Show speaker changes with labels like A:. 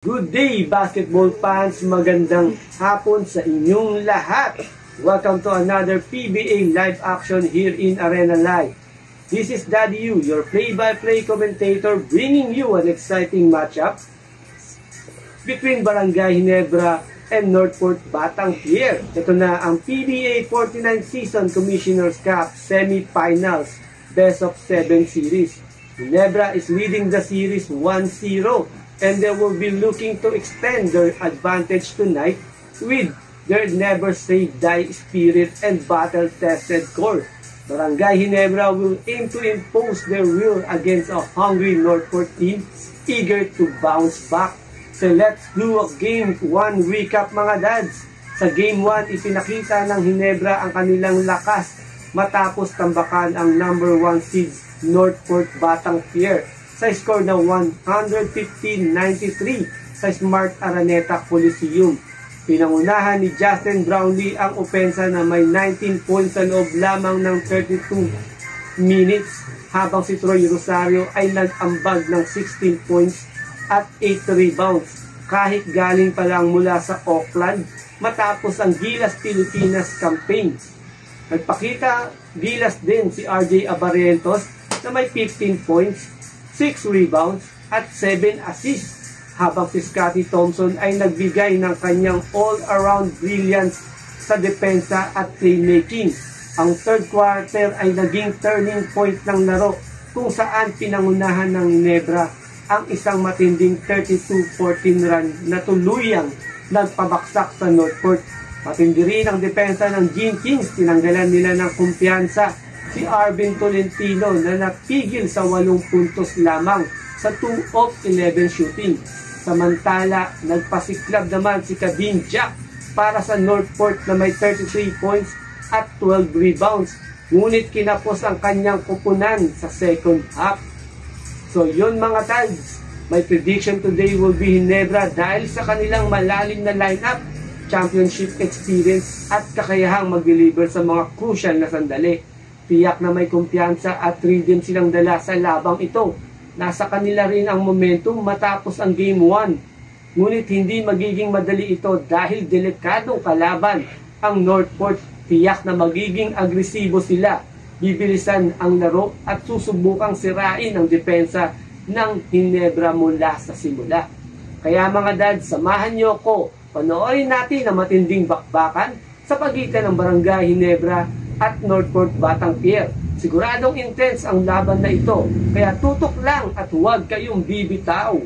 A: Good day, basketball fans! Magandang hapon sa inyong lahat! Welcome to another PBA live action here in Arena Live. This is Daddy Yu, your play-by-play commentator, bringing you an exciting matchup between Barangay Ginebra and Northport Batang Pier. Ito na ang PBA 49 Season Commissioner's Cup Semi-Finals Best of 7 Series. Ginebra is leading the series 1-0. And they will be looking to extend their advantage tonight with their never-say-die spirit and battle-tested core. Barangay Ginebra will aim to impose their will against a hungry Northport team eager to bounce back. So let's do a Game 1 recap mga dads. Sa Game 1, ipinakita ng Ginebra ang kanilang lakas matapos tambakan ang number 1 seed Northport Batang Pier sa score na 115-93 sa Smart Araneta Coliseum. Pinangunahan ni Justin Brownlee ang opensa na may 19 points sa loob lamang ng 32 minutes habang si Troy Rosario ay nag-ambag ng 16 points at 8 rebounds kahit galing pa lang mula sa Auckland matapos ang Gilas Pilipinas campaign. Nagpakita Gilas din si RJ Abarrientos na may 15 points, 6 rebounds at 7 assists habang si Scottie Thompson ay nagbigay ng kanyang all-around brilliance sa depensa at playmaking. Ang third quarter ay naging turning point ng laro kung saan pinangunahan ng Ginebra ang isang matinding 32-14 run na tuluyang nagpabaksak sa Northport. Matindi rin ang depensa ng Gene Kings, tinanggalan nila ng kumpiyansa si Arvin Tolentino na napigil sa 8 puntos lamang sa 2 of 11 shooting. Samantala, nagpasiklab naman si Kevin Jack para sa Northport na may 33 points at 12 rebounds. Ngunit kinapos ang kanyang kupunan sa second half. So yun mga tags, my prediction today will be Ginebra dahil sa kanilang malalim na lineup, championship experience at kakayahang mag-deliver sa mga crucial na sandali. Tiyak na may kumpiyansa at rhythm silang dala sa labang ito. Nasa kanila rin ang momentum matapos ang Game 1. Ngunit hindi magiging madali ito dahil delikadong kalaban ang Northport. Tiyak na magiging agresibo sila. Bibilisan ang laro at susubukang sirain ang depensa ng Ginebra mula sa simula. Kaya mga dad, samahan niyo ko. Panoorin natin ang matinding bakbakan sa pagitan ng Barangay Ginebra at Northport Batang Pier. Siguradong intense ang laban na ito, kaya tutok lang at huwag kayong bibitaw.